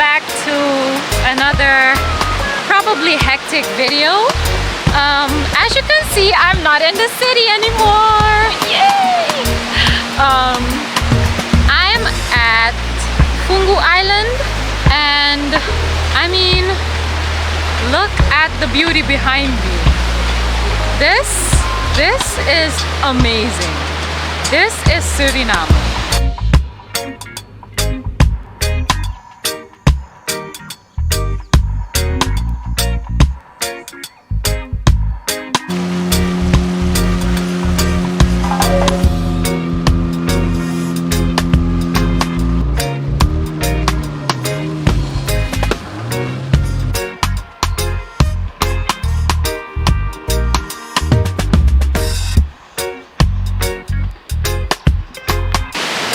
back to another probably hectic video. As you can see, I'm not in the city anymore. Yay! I'm at Fungu Island, and I mean, look at the beauty behind me. This is amazing. This is Suriname.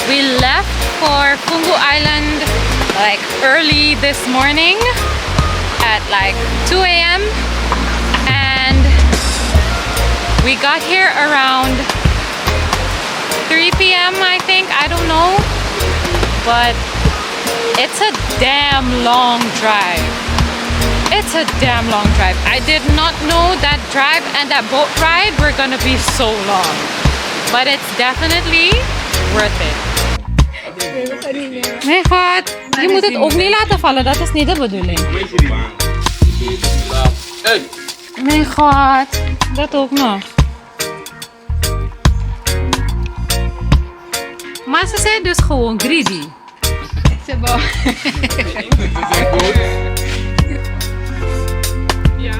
We left for Fungu Island like early this morning at like 2 a.m. and we got here around 3 p.m. I think, I don't know, but it's a damn long drive. It's a damn long drive. I did not know that drive and that boat ride were gonna be so long, but it's definitely worth it. Nee, schat, je moet het ook niet laten vallen, dat is niet de bedoeling. Nee, schat, dat ook nog. Maar ze zijn dus gewoon greedy. C'est bon. Ja.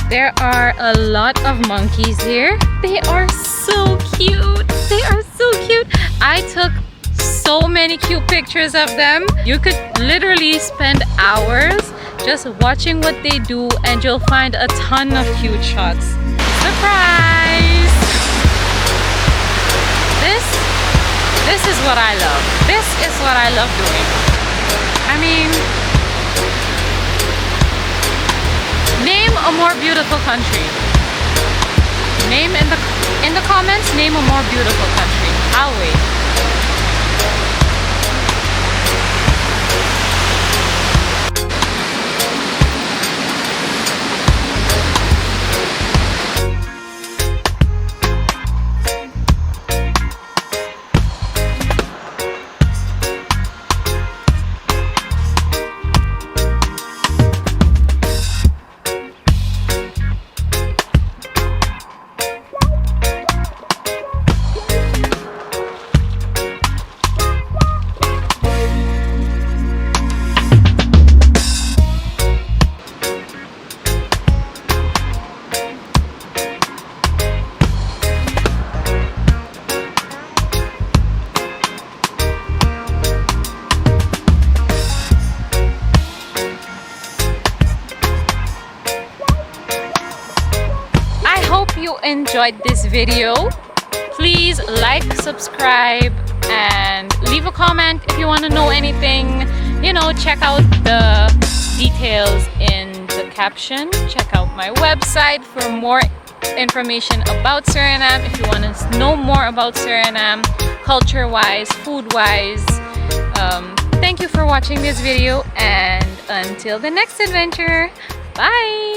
There are a lot of monkeys here. They are so cute. They are so cute. I took so many cute pictures of them. You could literally spend hours just watching what they do and you'll find a ton of cute shots. Surprise! This is what I love. This is what I love doing. I mean, name a more beautiful country. Name in the comments, name a more beautiful country. I'll wait. You enjoyed this video. Please like, subscribe, and leave a comment if you want to know anything. You know, check out the details in the caption. Check out my website for more information about Suriname. If you want to know more about Suriname, culture-wise, food-wise. Thank you for watching this video, and until the next adventure, bye!